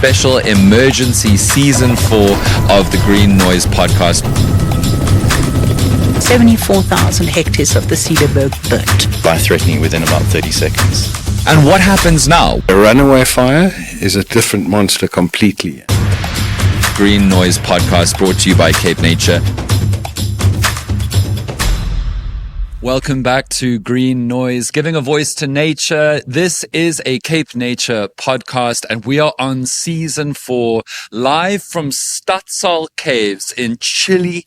special emergency season 4 of the Green Noise podcast. 74,000 hectares of the Cederberg burnt. By threatening within about 30 seconds. And what happens now? A runaway fire is a different monster completely. Green Noise podcast brought to you by Cape Nature. Welcome back to Green Noise, giving a voice to nature. This is a Cape Nature podcast, and we are on season 4, live from Stadsel Caves in chilly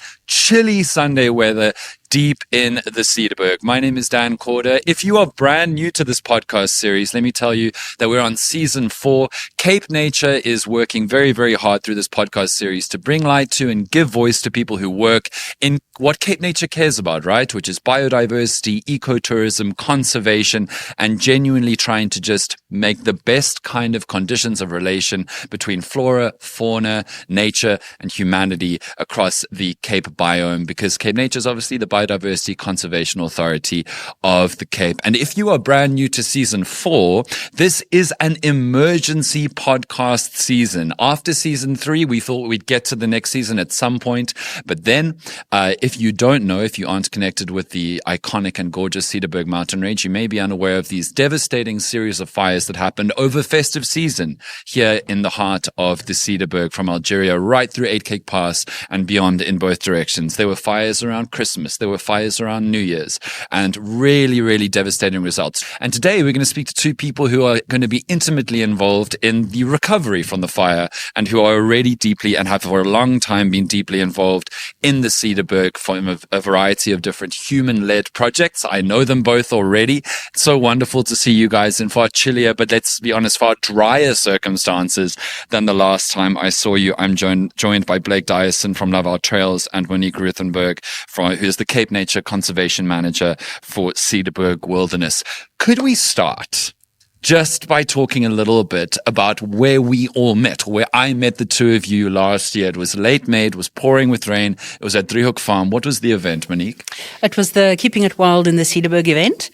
Sunday weather, deep in the Cederberg. My name is Dan Corder. If you are brand new to this podcast series, let me tell you that we're on season 4. Cape Nature is working very, very hard through this podcast series to bring light to and give voice to people who work in what Cape Nature cares about, right? Which is biodiversity, ecotourism, conservation, and genuinely trying to just make the best kind of conditions of relation between flora, fauna, nature, and humanity across the Cape biome, because Cape Nature is obviously the Biodiversity Conservation Authority of the Cape. And if you are brand new to season 4, this is an emergency podcast season. After season 3, we thought we'd get to the next season at some point. But then, if you don't know, if you aren't connected with the iconic and gorgeous Cederberg mountain range, you may be unaware of these devastating series of fires that happened over festive season here in the heart of the Cederberg, from Algeria right through 8 Cake Pass and beyond in both directions. There were fires around Christmas. There were fires around New Year's, and really, really devastating results. And today we're going to speak to 2 people who are going to be intimately involved in the recovery from the fire, and who are already deeply and have for a long time been deeply involved in the Cederberg from a variety of different human-led projects. I know them both already. It's so wonderful to see you guys in far chillier, but let's be honest, far drier circumstances than the last time I saw you. I'm joined by Blake Dyson from Love Our Trails and Monique Ruthenberg, who's the Cape Nature Conservation Manager for Cederberg Wilderness. Could we start just by talking a little bit about where we all met, where I met the 2 of you last year? It was late May, it was pouring with rain, it was at Driehoek Farm. What was the event, Monique? It was the Keeping It Wild in the Cederberg event.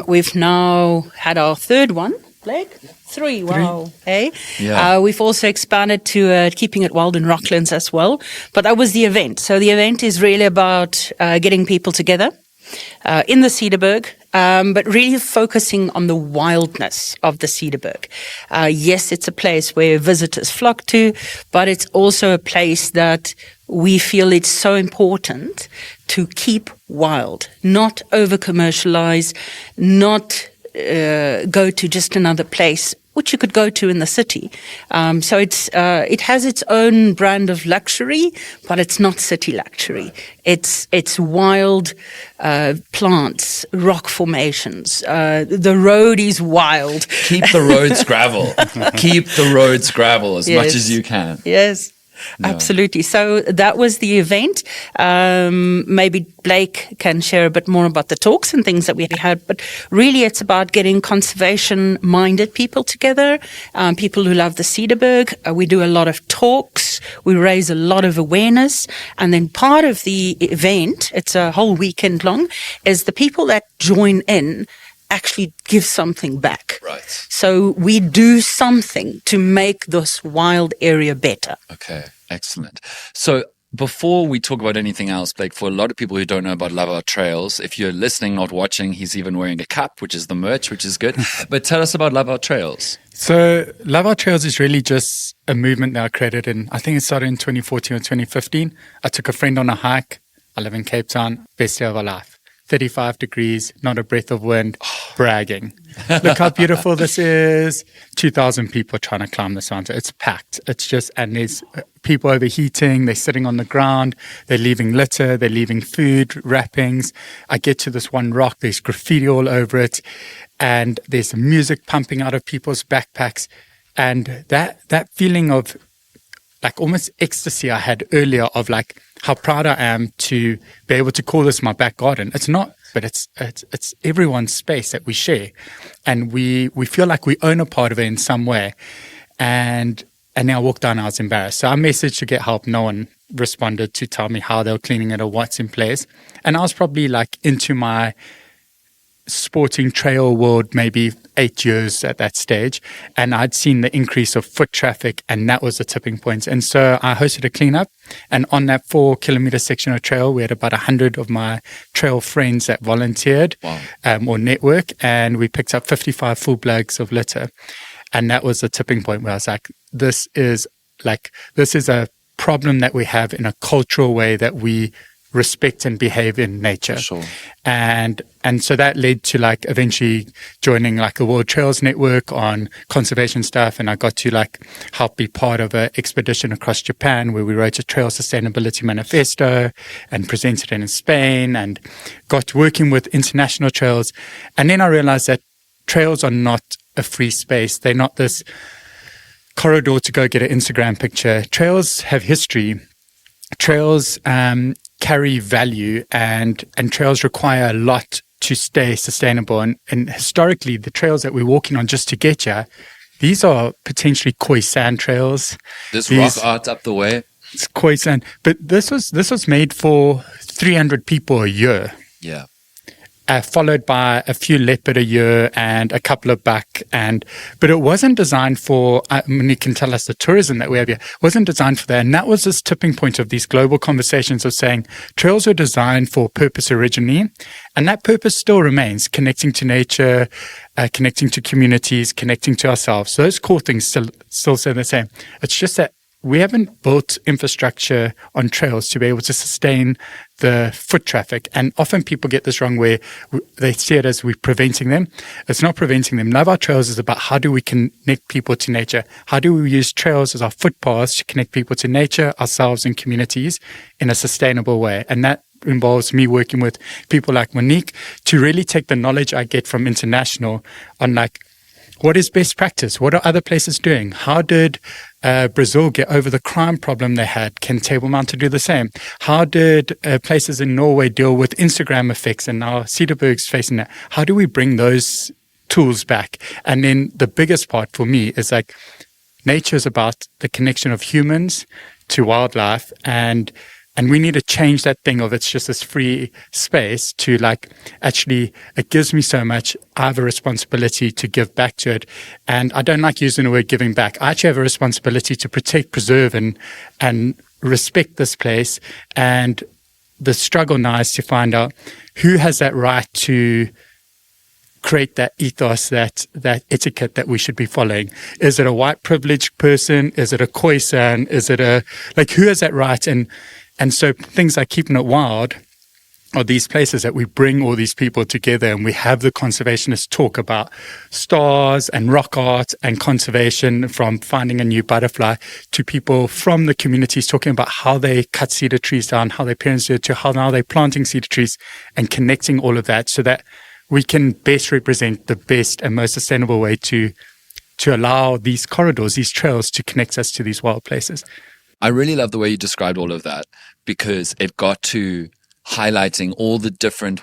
We've now had our 3rd one. Blake? 3, wow. Hey? Yeah. We've also expanded to Keeping It Wild in Rocklands as well. But that was the event. So the event is really about getting people together in the Cederberg, but really focusing on the wildness of the Cederberg. Yes, it's a place where visitors flock to, but it's also a place that we feel it's so important to keep wild, not over-commercialize, not go to just another place, which you could go to in the city. So it has its own brand of luxury, but it's not city luxury. It's wild plants, rock formations. The road is wild. Keep the roads gravel. Keep the roads gravel as much as you can. Yes. No. Absolutely. So that was the event. Maybe Blake can share a bit more about the talks and things that we had, but really it's about getting conservation-minded people together, people who love the Cederberg. We do a lot of talks. We raise a lot of awareness. And then part of the event, it's a whole weekend long, is the people that join in actually give something back. Right. So we do something to make this wild area better. Okay, excellent. So before we talk about anything else, Blake, for a lot of people who don't know about Love Our Trails, if you're listening, not watching, he's even wearing a cap, which is the merch, which is good. But tell us about Love Our Trails. So Love Our Trails is really just a movement that I created I think it started in 2014 or 2015. I took a friend on a hike. I live in Cape Town, best day of our life. 35 degrees, not a breath of wind, bragging. Look how beautiful this is. 2,000 people trying to climb this mountain. It's packed. It's just, and there's people overheating. They're sitting on the ground. They're leaving litter. They're leaving food, wrappings. I get to this one rock. There's graffiti all over it. And there's music pumping out of people's backpacks. And that feeling of like almost ecstasy I had earlier of like how proud I am to be able to call this my back garden. It's not, but it's everyone's space that we share, and we feel like we own a part of it in some way. And then I walked down, I was embarrassed. So I messaged to get help. No one responded to tell me how they were cleaning it or what's in place. And I was probably like into my sporting trail world maybe 8 years at that stage, and I'd seen the increase of foot traffic, and that was the tipping point. And so I hosted a cleanup, and on that 4-kilometer section of trail, we had about 100 of my trail friends that volunteered. Wow. Or network, and we picked up 55 full bags of litter. And that was the tipping point where I was like, this is a problem that we have in a cultural way that we respect and behave in nature. For sure. And so that led to like eventually joining like a World Trails Network on conservation stuff. And I got to like help be part of an expedition across Japan where we wrote a trail sustainability manifesto and presented it in Spain, and got working with international trails. And then I realized that trails are not a free space. They're not this corridor to go get an Instagram picture. Trails have history. Trails carry value, and trails require a lot to stay sustainable. And historically, the trails that we're walking on just to get here, these are potentially koi sand trails. This rock art up the way. It's koi sand. But this was made for 300 people a year. Yeah. Followed by a few leopard a year and a couple of buck. But it wasn't designed for, you can tell us the tourism that we have here, wasn't designed for that. And that was this tipping point of these global conversations of saying trails were designed for purpose originally. And that purpose still remains, connecting to nature, connecting to communities, connecting to ourselves. So those core things still stay the same. It's just that we haven't built infrastructure on trails to be able to sustain the foot traffic. And often people get this wrong where they see it as we're preventing them. It's not preventing them. Love Our Trails is about how do we connect people to nature? How do we use trails as our footpaths to connect people to nature, ourselves, and communities in a sustainable way? And that involves me working with people like Monique to really take the knowledge I get from international on like, what is best practice? What are other places doing? How did Brazil get over the crime problem they had? Can Table Mountain do the same? How did places in Norway deal with Instagram effects? And now Cederberg's facing that. How do we bring those tools back? And then the biggest part for me is like nature is about the connection of humans to wildlife, and we need to change that thing of it's just this free space to like, actually, it gives me so much. I have a responsibility to give back to it. And I don't like using the word giving back. I actually have a responsibility to protect, preserve, and respect this place. And the struggle now is to find out who has that right to create that ethos, that etiquette that we should be following. Is it a white privileged person? Is it a Khoisan? Is it who has that right? And so things like Keeping It Wild are these places that we bring all these people together, and we have the conservationists talk about stars and rock art and conservation, from finding a new butterfly to people from the communities talking about how they cut cedar trees down, how their parents did, to how now they're planting cedar trees, and connecting all of that so that we can best represent the best and most sustainable way to allow these corridors, these trails, to connect us to these wild places. I really love the way you described all of that, because it got to highlighting all the different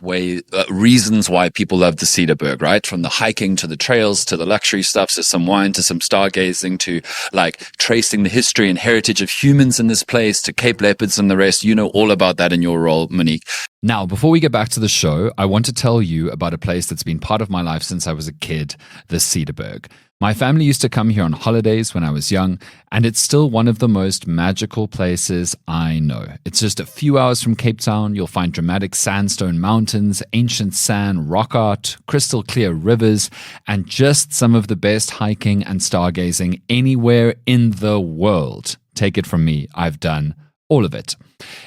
reasons why people love the Cederberg, right? From the hiking to the trails to the luxury stuff to some wine to some stargazing to like tracing the history and heritage of humans in this place to Cape leopards and the rest. You know all about that in your role, Monique. Now, before we get back to the show, I want to tell you about a place that's been part of my life since I was a kid, the Cederberg. My family used to come here on holidays when I was young, and it's still one of the most magical places I know. It's just a few hours from Cape Town. You'll find dramatic sandstone mountains, ancient sand, rock art, crystal clear rivers, and just some of the best hiking and stargazing anywhere in the world. Take it from me, I've done all of it.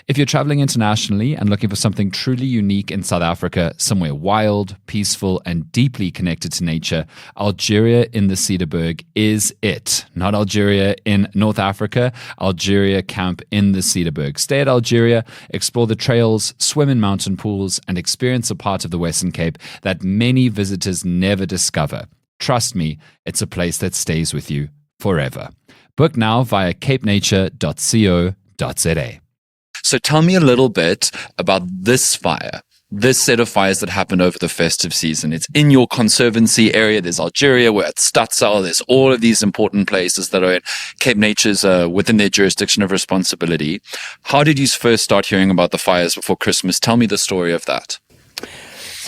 If you're traveling internationally and looking for something truly unique in South Africa, somewhere wild, peaceful, and deeply connected to nature, Algeria in the Cederberg is it. Not Algeria in North Africa, Algeria camp in the Cederberg. Stay at Algeria, explore the trails, swim in mountain pools, and experience a part of the Western Cape that many visitors never discover. Trust me, it's a place that stays with you forever. Book now via capenature.co.za. So tell me a little bit about this fire, this set of fires that happened over the festive season. It's in your conservancy area. There's Algeria, we're at Stadsel. There's all of these important places that are in Cape Nature's within their jurisdiction of responsibility. How did you first start hearing about the fires before Christmas? Tell me the story of that.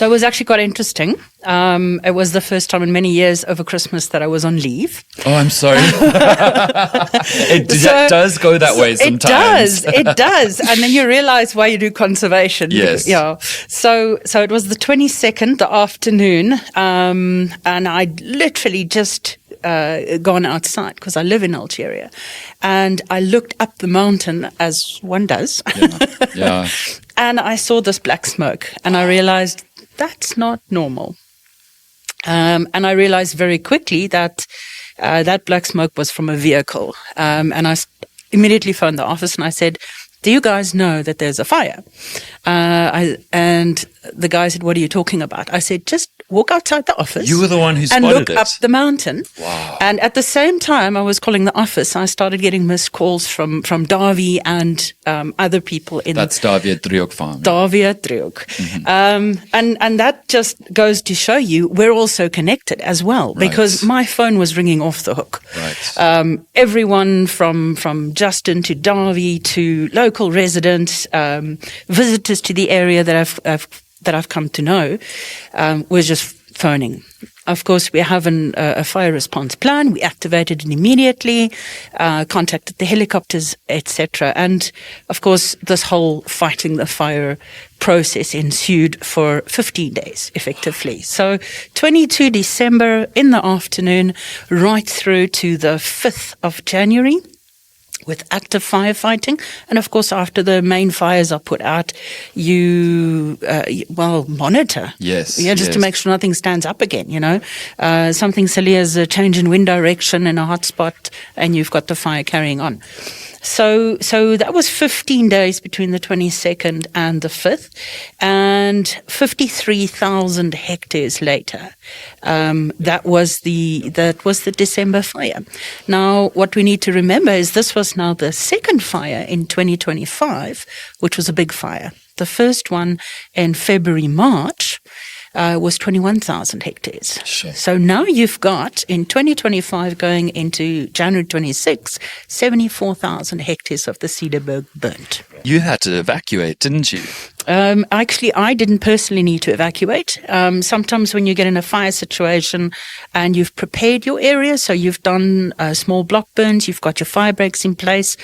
So it was actually quite interesting. It was the first time in many years over Christmas that I was on leave. Oh, I'm sorry. It does go that way sometimes. It does. And then you realize why you do conservation. Yes. Yeah. So it was the 22nd, the afternoon, and I'd literally just gone outside because I live in Algeria. And I looked up the mountain, as one does. Yeah. And I saw this black smoke, and I realized that's not normal. And I realized very quickly that that black smoke was from a vehicle. And I immediately phoned the office and I said, do you guys know that there's a fire? And the guy said, what are you talking about? I said, just walk outside the office. You were the one who and spotted look it. up the mountain. Wow. And at the same time I was calling the office, I started getting missed calls from Davy and other people in That's Davia Driehoek farm. Davia Driehoek. And that just goes to show you we're also connected as well, because my phone was ringing off the hook. Right. Everyone from Justin to Davy to local residents, visitors to the area that I've come to know, was just phoning. Of course, we have a fire response plan. We activated it immediately, contacted the helicopters, etc. And of course, this whole fighting the fire process ensued for 15 days, effectively. So 22 December in the afternoon, right through to the 5th of January. With active firefighting. And of course, after the main fires are put out, you monitor. Yes. Just to make sure nothing stands up again, something silly as a change in wind direction in a hot spot, and you've got the fire carrying on. So that was 15 days between the 22nd and the 5th, and 53,000 hectares later. That was the December fire. Now, what we need to remember is this was now the second fire in 2025, which was a big fire. The first one in February, March, was 21,000 hectares. Sure. So now you've got, in 2025 going into January 26, 74,000 hectares of the Cederberg burnt. You had to evacuate, didn't you? Actually, I didn't personally need to evacuate. Sometimes when you get in a fire situation and you've prepared your area, so you've done small block burns, you've got your fire breaks in place,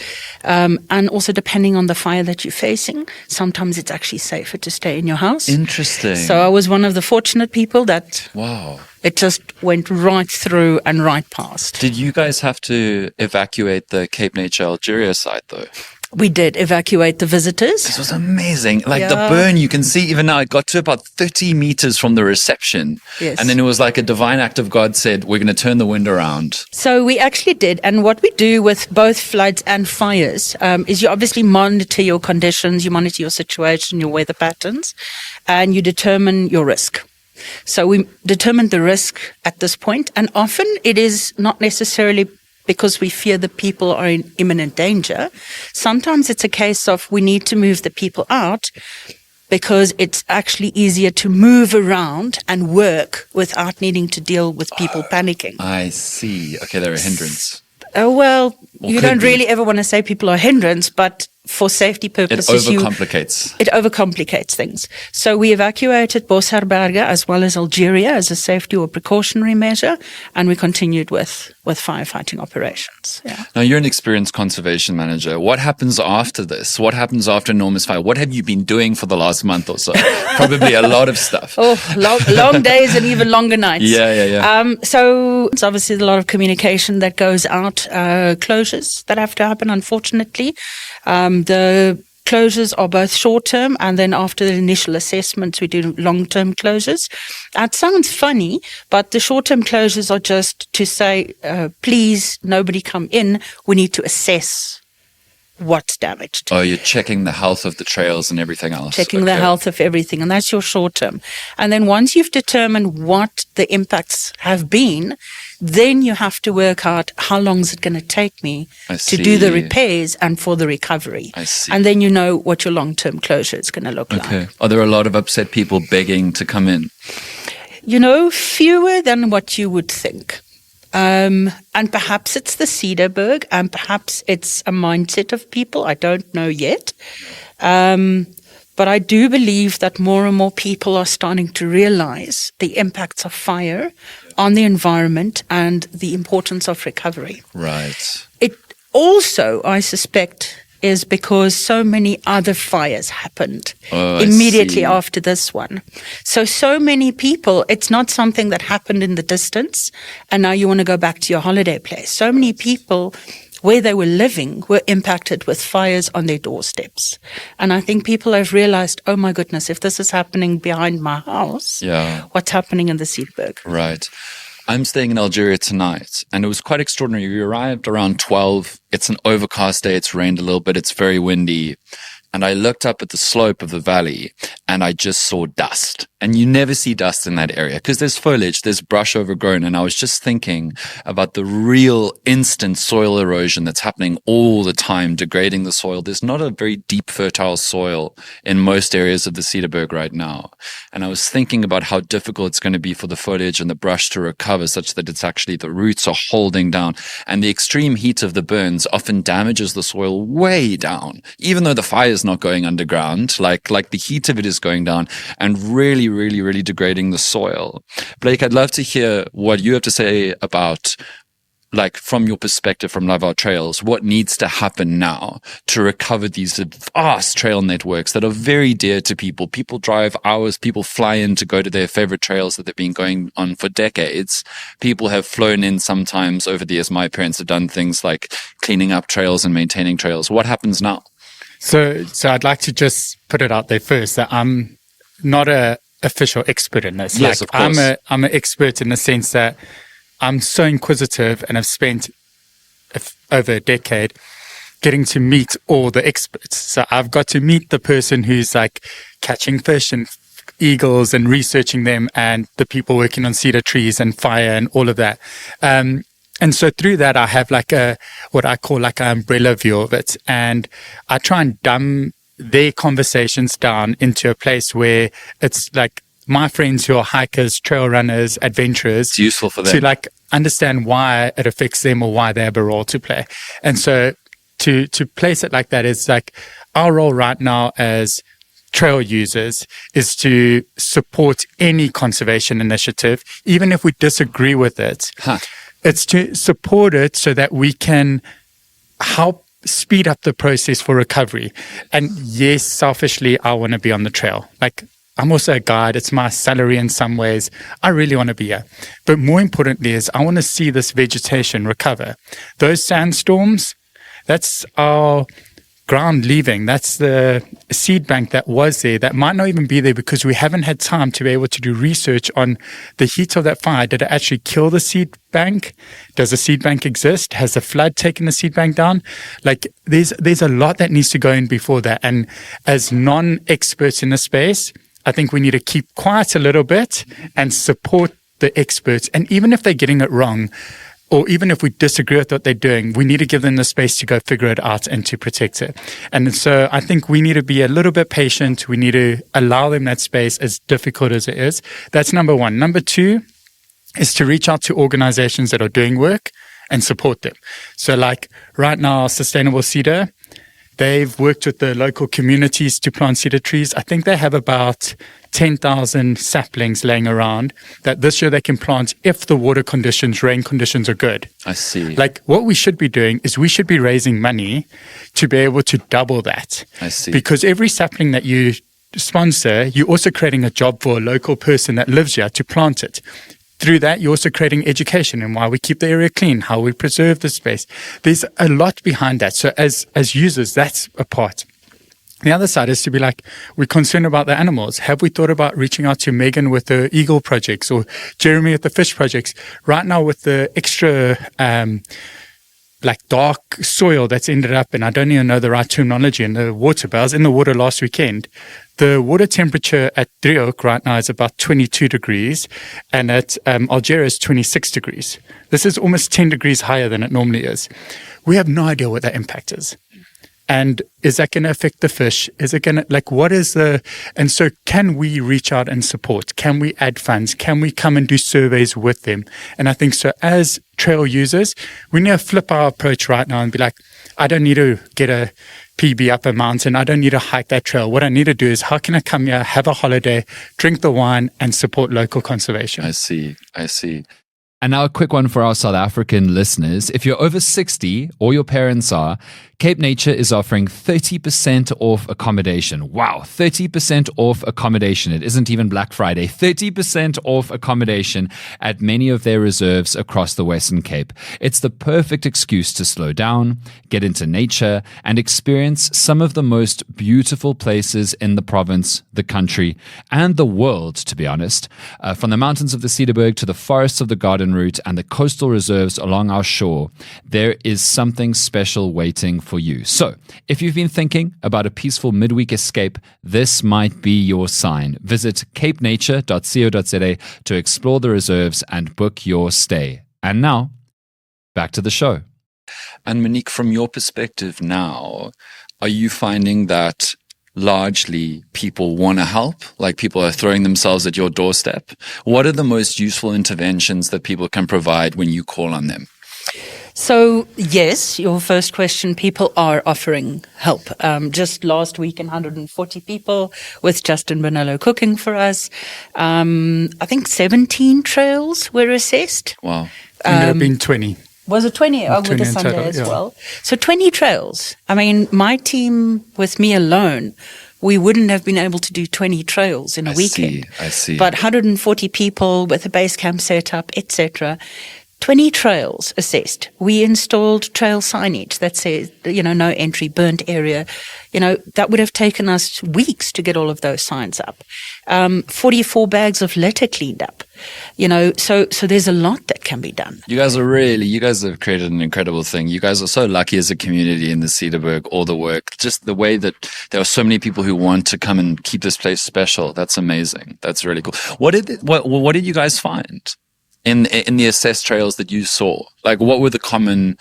and also depending on the fire that you're facing, sometimes it's actually safer to stay in your house. Interesting. So I was one of the fortunate people that Wow. it just went right through and right past. Did you guys have to evacuate the Cape Nature Algeria site though? We did evacuate the visitors. This was amazing. Like Yeah. the burn, you can see even now, it got to about 30 meters from the reception. Yes. And then it was like a divine act of God said, we're going to turn the wind around. So we actually did. And what we do with both floods and fires is you obviously monitor your conditions, you monitor your situation, your weather patterns, and you determine your risk. So we determined the risk at this point, and often it is not necessarily because we fear the people are in imminent danger. Sometimes it's a case of we need to move the people out because it's actually easier to move around and work without needing to deal with people panicking. I see. Okay, they're a hindrance. Oh, well, Or you could don't be. really ever want to say people are a hindrance, but for safety It purposes, overcomplicates. it overcomplicates things. So we evacuated Cederberg as well as Algeria as a safety or precautionary measure, and we continued with firefighting operations. Yeah. Now, you're an experienced conservation manager. What happens after this? What happens after enormous fire? What have you been doing for the last month or so? Probably a lot of stuff. Oh, long days and even longer nights. Yeah. So it's obviously a lot of communication that goes out, closures that have to happen, unfortunately. The closures are both short-term, and then after the initial assessments, we do long-term closures. That sounds funny, but the short-term closures are just to say, please, nobody come in. We need to assess what's damaged. Oh, you're checking the health of the trails and everything else. Checking the Okay. health of everything, and that's your short term. And then once you've determined what the impacts have been, then you have to work out how long is it going to take me I to do the see. repairs and for the recovery. I see. And then you know what your long-term closure is going to look Okay. like. Are there a lot of upset people begging to come in? Fewer than what you would think. And perhaps it's the Cederberg, and perhaps it's a mindset of people. I don't know yet. But I do believe that more and more people are starting to realize the impacts of fire on the environment and the importance of recovery. Right. It also, I suspect, is because so many other fires happened immediately after this one. So many people, it's not something that happened in the distance, and now you want to go back to your holiday place. So many people, where they were living, were impacted with fires on their doorsteps. And I think people have realized, oh my goodness, if this is happening behind my house, what's happening in the Cederberg? Right. I'm staying in Algeria tonight, and it was quite extraordinary. We arrived around 12. It's an overcast day. It's rained a little bit. It's very windy. And I looked up at the slope of the valley, and I just saw dust. And you never see dust in that area because there's foliage, there's brush overgrown. And I was just thinking about the real instant soil erosion that's happening all the time, degrading the soil. There's not a very deep, fertile soil in most areas of the Cederberg right now. And I was thinking about how difficult it's going to be for the foliage and the brush to recover such that it's actually the roots are holding down. And the extreme heat of the burns often damages the soil way down, even though the fire is not going underground, like the heat of it is going down and really degrading the soil. Blake, I'd love to hear what you have to say about, like, from your perspective from Love Our Trails, what needs to happen now to recover these vast trail networks that are very dear to people. People drive hours, people fly in to go to their favorite trails that they've been going on for decades. People have flown in sometimes over the years. My parents have done things like cleaning up trails and maintaining trails. What happens now? So I'd like to just put it out there first that I'm not a official expert in this. Yes, like, of course. I'm an expert in the sense that I'm so inquisitive and have spent over a decade getting to meet all the experts. So I've got to meet the person who's like catching fish and eagles and researching them, and the people working on cedar trees and fire and all of that. And so through that, I have like what I call like an umbrella view of it. And I try and dumb their conversations down into a place where it's like my friends who are hikers, trail runners, adventurers. It's useful for them to like understand why it affects them or why they have a role to play. And so to place it like that is like our role right now as trail users is to support any conservation initiative, even if we disagree with it. It's to support it so that we can help speed up the process for recovery. And yes, selfishly, I want to be on the trail. Like, I'm also a guide. It's my salary in some ways. I really want to be here. But more importantly is I want to see this vegetation recover. Those sandstorms, that's our ground leaving. That's the seed bank that was there that might not even be there because we haven't had time to be able to do research on the heat of that fire. Did it actually kill the seed bank? Does the seed bank exist? Has the flood taken the seed bank down? Like, there's a lot that needs to go in before that. And as non-experts in the space, I think we need to keep quiet a little bit and support the experts. And even if they're getting it wrong, or even if we disagree with what they're doing, we need to give them the space to go figure it out and to protect it. And so I think we need to be a little bit patient. We need to allow them that space, as difficult as it is. That's number one. Number two is to reach out to organizations that are doing work and support them. So like right now, Sustainable Cedar, they've worked with the local communities to plant cedar trees. I think they have about 10,000 saplings laying around that this year they can plant if the water conditions, rain conditions are good. I see. Like, what we should be doing is we should be raising money to be able to double that. I see. Because every sapling that you sponsor, you're also creating a job for a local person that lives here to plant it. Through that, you're also creating education in why we keep the area clean, how we preserve the space. There's a lot behind that. So as users, that's a part. The other side is to be like, we're concerned about the animals. Have we thought about reaching out to Megan with the eagle projects or Jeremy with the fish projects? Right now with the extra like dark soil that's ended up, and I don't even know the right terminology, in the water barrels, in the water last weekend. The water temperature at Driehoek right now is about 22 degrees, and at Algeria is 26 degrees. This is almost 10 degrees higher than it normally is. We have no idea what that impact is. And is that going to affect the fish? Is it going to, like, what is the, and so can we reach out and support? Can we add funds? Can we come and do surveys with them? And I think so as trail users, we need to flip our approach right now and be like, I don't need to get a PB up a mountain. I don't need to hike that trail. What I need to do is how can I come here, have a holiday, drink the wine and support local conservation? I see. And now a quick one for our South African listeners. If you're over 60 or your parents are, Cape Nature is offering 30% off accommodation. Wow, 30% off accommodation. It isn't even Black Friday. 30% off accommodation at many of their reserves across the Western Cape. It's the perfect excuse to slow down, get into nature, and experience some of the most beautiful places in the province, the country, and the world, to be honest. From the mountains of the Cederberg to the forests of the Garden Route and the coastal reserves along our shore, there is something special waiting for you. So, if you've been thinking about a peaceful midweek escape, this might be your sign. Visit capenature.co.za to explore the reserves and book your stay. And now, back to the show. And Monique, from your perspective now, are you finding that largely people want to help? Like people are throwing themselves at your doorstep? What are the most useful interventions that people can provide when you call on them? So, yes, your first question, people are offering help. Just last week, 140 people with Justin Bonello cooking for us. I think 17 trails were assessed. Wow. And there have been 20. Was it 20? Oh, with 20 the in Sunday total, as yeah. well. So 20 trails. I mean, my team with me alone, we wouldn't have been able to do 20 trails in a weekend. I see. But 140 people with a base camp set up, etc. 20 trails assessed. We installed trail signage that says, no entry, burnt area. That would have taken us weeks to get all of those signs up. 44 bags of litter cleaned up. So there's a lot that can be done. You guys have created an incredible thing. You guys are so lucky as a community in the Cederberg, all the work, just the way that there are so many people who want to come and keep this place special. That's amazing. That's really cool. What did you guys find in the assessed trails that you saw? Like, what were the common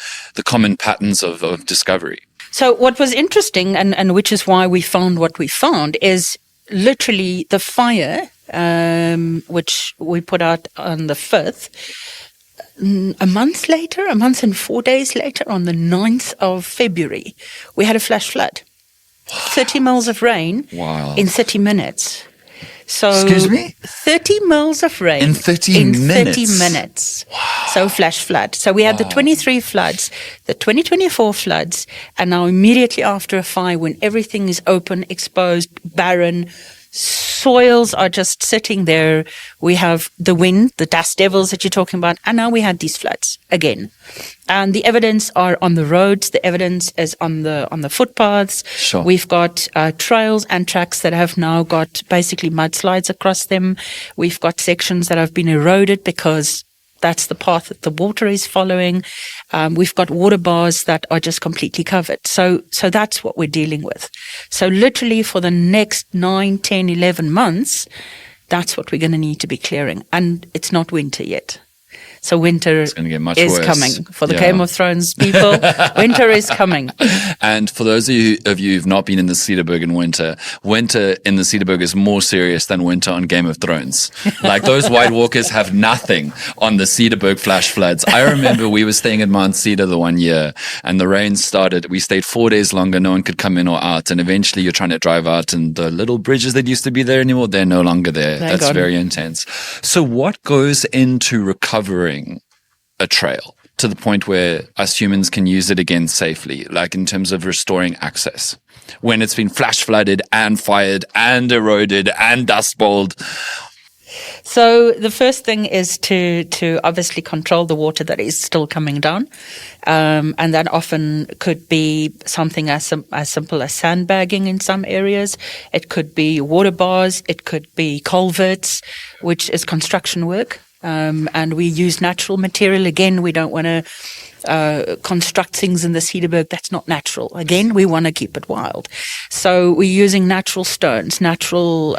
patterns of discovery? So what was interesting, and which is why we found what we found, is literally the fire, which we put out on the 5th. A month and 4 days later, on the 9th of February, we had a flash flood. 30 mils of rain in 30 minutes. So, excuse me? 30 mils of rain in 30 minutes. Wow. So flash flood. So we had the 23 floods, the 2024 floods, and now immediately after a fire, when everything is open, exposed, barren, soils are just sitting there. We have the wind, the dust devils that you're talking about, and now we had these floods again. And the evidence are on the roads. The evidence is on the footpaths. Sure. We've got trails and tracks that have now got basically mudslides across them. We've got sections that have been eroded because that's the path that the water is following. We've got water bars that are just completely covered. So that's what we're dealing with. So literally for the next 9, 10, 11 months, that's what we're going to need to be clearing. And it's not winter yet. So winter is coming. For the Game of Thrones people, winter is coming. And for those of you who've not been in the Cederberg in winter in the Cederberg is more serious than winter on Game of Thrones. Like those White Walkers have nothing on the Cederberg flash floods. I remember we were staying at Mount Cedar the one year and the rain started. We stayed 4 days longer. No one could come in or out. And eventually you're trying to drive out and the little bridges that used to be there anymore, they're no longer there. That's very intense. So what goes into recovering a trail to the point where us humans can use it again safely, like in terms of restoring access when it's been flash flooded and fired and eroded and dust bowled? So the first thing is to obviously control the water that is still coming down, and that often could be something as simple as sandbagging in some areas. It could be water bars. It could be culverts, which is construction work. And we use natural material. Again, we don't want to construct things in the Cederberg. That's not natural. Again, we want to keep it wild. So we're using natural stones, natural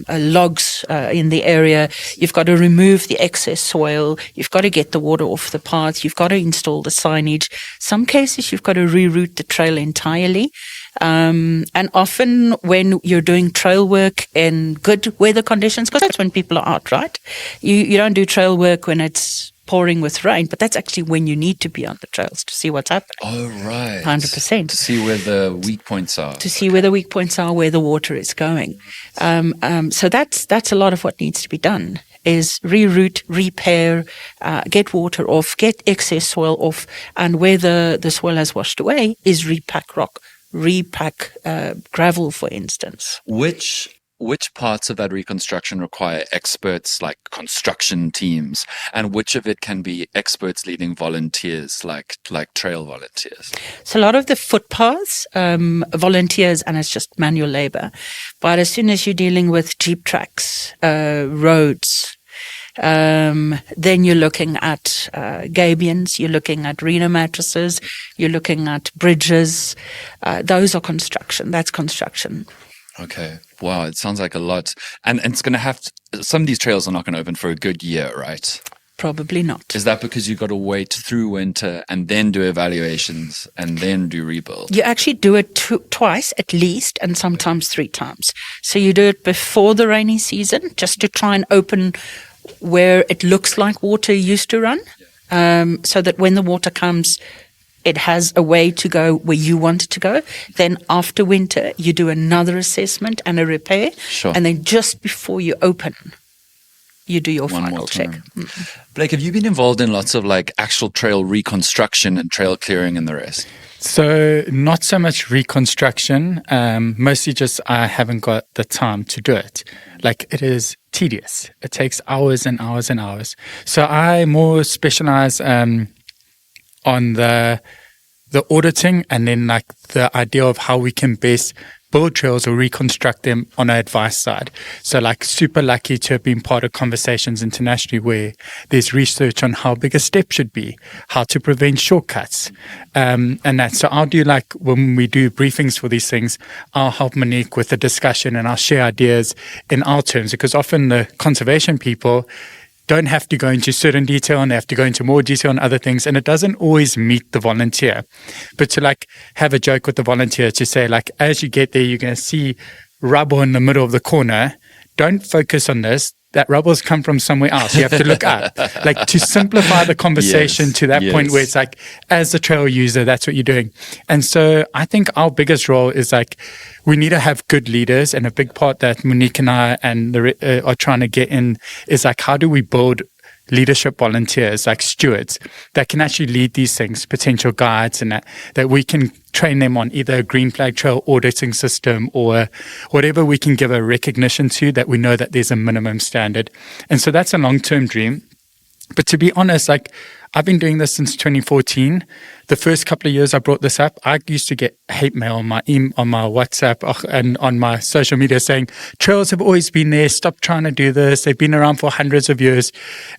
logs in the area. You've got to remove the excess soil. You've got to get the water off the path. You've got to install the signage. Some cases, you've got to reroute the trail entirely. And often when you're doing trail work in good weather conditions, because that's when people are out, right? You don't do trail work when it's pouring with rain, but that's actually when you need to be on the trails to see what's happening. Oh, right. 100%. To see where the weak points are. To see where the weak points are, where the water is going. So that's a lot of what needs to be done, is reroute, repair, get water off, get excess soil off, and where the soil has washed away is repack rock, repack gravel, for instance. Which parts of that reconstruction require experts like construction teams, and which of it can be experts leading volunteers like trail volunteers? So a lot of the footpaths, volunteers, and it's just manual labor. But as soon as you're dealing with jeep tracks, roads, then you're looking at gabions, you're looking at Reno mattresses, you're looking at bridges. Those are construction. That's construction. Okay. Wow. It sounds like a lot. And it's going to have some of these trails are not going to open for a good year, right? Probably not. Is that because you've got to wait through winter and then do evaluations and then do rebuild? You actually do it twice at least, and sometimes 3 times. So you do it before the rainy season, just to try and open where it looks like water used to run, so that when the water comes, it has a way to go where you want it to go. Then after winter, you do another assessment and a repair. Sure. And then just before you open, you do your One final more check. time. Blake, have you been involved in lots of like actual trail reconstruction and trail clearing and the rest? So not so much reconstruction, mostly just I haven't got the time to do it. Like, it is tedious. It takes hours and hours and hours. So I more specialize on the auditing, and then like the idea of how we can best build trails or reconstruct them on our advice side. So like, super lucky to have been part of conversations internationally where there's research on how big a step should be, how to prevent shortcuts, and that. So I'll do, like, when we do briefings for these things, I'll help Monique with the discussion and I'll share ideas in our terms, because often the conservation people don't have to go into certain detail and they have to go into more detail on other things, and it doesn't always meet the volunteer. But to like have a joke with the volunteer to say, like, as you get there, you're going to see rubble in the middle of the corner. Don't focus on this. That rubble's come from somewhere else. You have to look up. Like, to simplify the conversation to that point where it's like, as a trail user, that's what you're doing. And so I think our biggest role is like, we need to have good leaders, and a big part that Monique and I are trying to get in is like, how do we build leadership volunteers, like stewards, that can actually lead these things, potential guides, and that we can train them on either a green flag trail auditing system or whatever we can give a recognition to, that we know that there's a minimum standard. And so that's a long-term dream. But to be honest, like, I've been doing this since 2014. The first couple of years I brought this up, I used to get hate mail on my WhatsApp and on my social media saying, trails have always been there, stop trying to do this, they've been around for hundreds of years.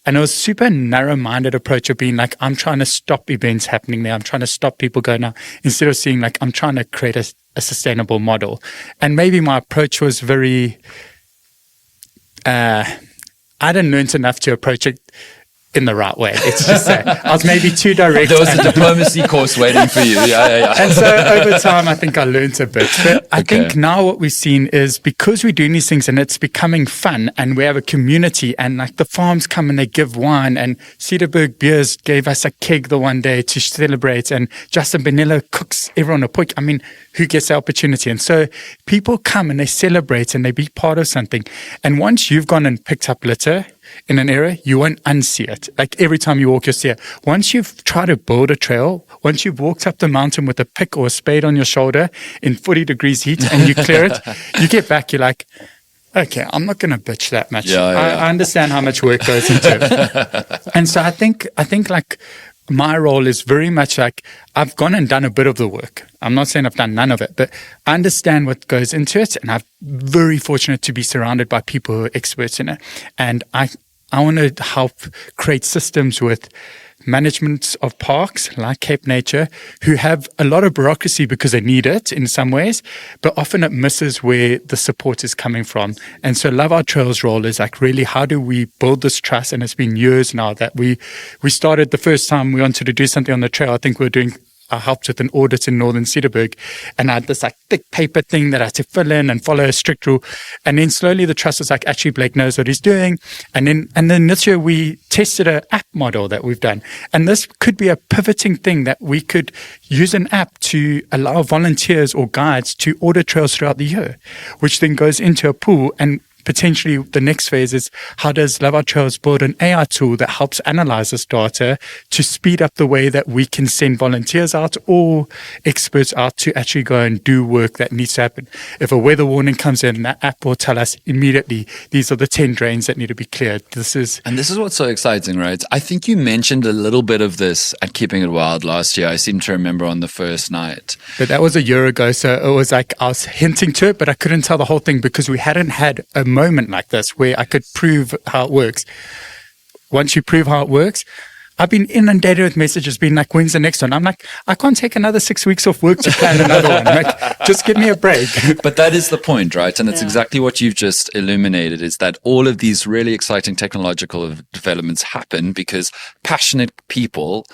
And it was super narrow-minded approach of being like, I'm trying to stop events happening there, I'm trying to stop people going out, instead of seeing like, I'm trying to create a sustainable model. And maybe my approach was very, I didn't learn enough to approach it in the right way. It's just that I was maybe too direct. There was a diplomacy course waiting for you. Yeah. And so over time, I think I learned a bit. But I think now what we've seen is, because we're doing these things and it's becoming fun, and we have a community, and like the farms come and they give wine, and Cederberg Beers gave us a keg the one day to celebrate, and Justin Benilla cooks everyone a pork. I mean, who gets the opportunity? And so people come and they celebrate and they be part of something. And once you've gone and picked up litter in an area, you won't unsee it. Like, every time you walk, you'll see it. Once you've tried to build a trail, once you've walked up the mountain with a pick or a spade on your shoulder in 40 degrees heat and you clear it, you get back, you're like, okay, I'm not going to bitch that much. I understand how much work goes into it. And so I think like, my role is very much like, I've gone and done a bit of the work. I'm not saying I've done none of it, but I understand what goes into it, and I'm very fortunate to be surrounded by people who are experts in it. And I want to help create systems with management of parks like Cape Nature who have a lot of bureaucracy because they need it in some ways, but often it misses where the support is coming from. And so Love Our Trails role is like, really, how do we build this trust? And it's been years now that we started the first time we wanted to do something on the trail. I think I helped with an audit in Northern Cederberg, and I had this like thick paper thing that I had to fill in and follow a strict rule. And then slowly the trust was like, actually, Blake knows what he's doing. And then this year we tested an app model that we've done. And this could be a pivoting thing that we could use an app to allow volunteers or guides to audit trails throughout the year, which then goes into a pool. And potentially the next phase is, how does Love Our Trails build an AI tool that helps analyze this data to speed up the way that we can send volunteers out or experts out to actually go and do work that needs to happen. If a weather warning comes in, that app will tell us immediately, these are the 10 drains that need to be cleared. And this is what's so exciting, right? I think you mentioned a little bit of this at Keeping It Wild last year. I seem to remember on the first night. But that was a year ago, so it was like I was hinting to it, but I couldn't tell the whole thing because we hadn't had a moment like this where I could prove how it works. Once you prove how it works, I've been inundated with messages being like, when's the next one? I'm like, I can't take another 6 weeks off work to plan another one. Like, just give me a break. But that is the point, right? And it's exactly what you've just illuminated, is that all of these really exciting technological developments happen because passionate people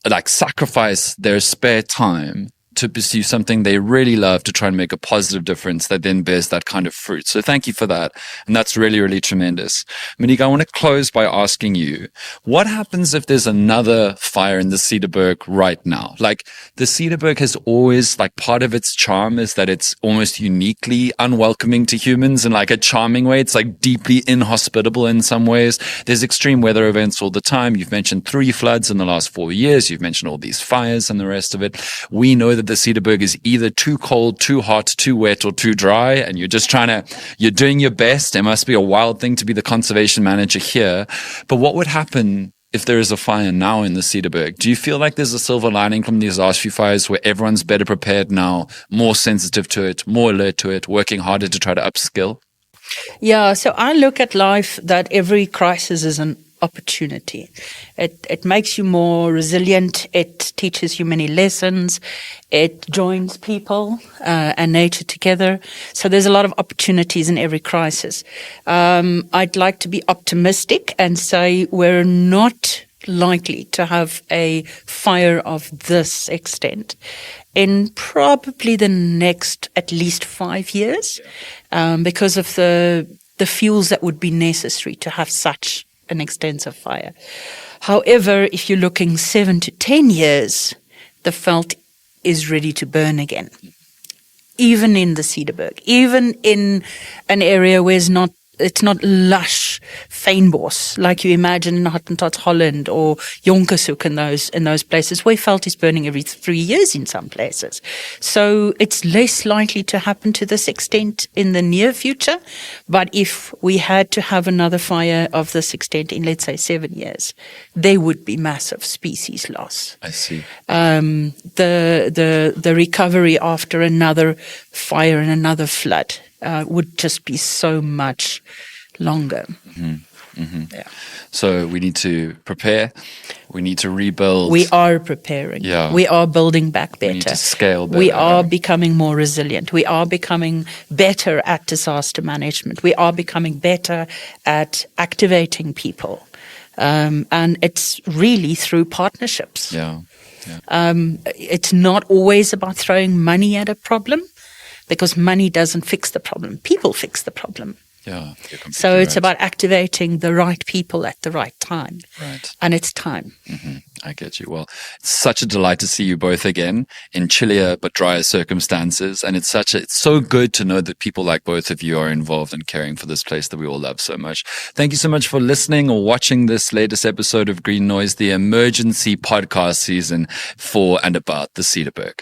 like sacrifice their spare time to pursue something they really love to try and make a positive difference that then bears that kind of fruit. So thank you for that. And that's really, really tremendous. Monique, I want to close by asking you, what happens if there's another fire in the Cederberg right now? Like, the Cederberg has always, like, part of its charm is that it's almost uniquely unwelcoming to humans in like a charming way. It's like deeply inhospitable in some ways. There's extreme weather events all the time. You've mentioned 3 floods in the last 4 years. You've mentioned all these fires and the rest of it. We know that the Cederberg is either too cold, too hot, too wet, or too dry, and you're just you're doing your best. It must be a wild thing to be the conservation manager here. But what would happen if there is a fire now in the Cederberg? Do you feel like there's a silver lining from these last few fires where everyone's better prepared now, more sensitive to it, more alert to it, working harder to try to upskill? Yeah, so I look at life that every crisis is an opportunity. It makes you more resilient. It teaches you many lessons. It joins people and nature together. So there's a lot of opportunities in every crisis. I'd like to be optimistic and say we're not likely to have a fire of this extent in probably the next at least 5 years, because of the fuels that would be necessary to have such an extensive fire. However, if you're looking 7 to 10 years, the veld is ready to burn again. Even in the Cederberg, even in an area where it's not lush fynbos like you imagine in Hottentot, Holland, or Jonkershoek in those places where veld is burning every 3 years in some places. So it's less likely to happen to this extent in the near future. But if we had to have another fire of this extent in, let's say, 7 years, there would be massive species loss. I see. The recovery after another fire and another flood would just be so much longer. Mm-hmm. Mm-hmm. Yeah. So we need to prepare. We need to rebuild. We are preparing. Yeah. We are building back better. We need to scale better. We are becoming more resilient. We are becoming better at disaster management. We are becoming better at activating people. And it's really through partnerships. Yeah. Yeah. It's not always about throwing money at a problem, because money doesn't fix the problem. People fix the problem. Yeah. So it's about activating the right people at the right time. Right. And it's time. Mm-hmm. I get you. Well, it's such a delight to see you both again in chillier but drier circumstances. And it's so good to know that people like both of you are involved in caring for this place that we all love so much. Thank you so much for listening or watching this latest episode of Green Noise, the emergency podcast season for and about the Cederberg.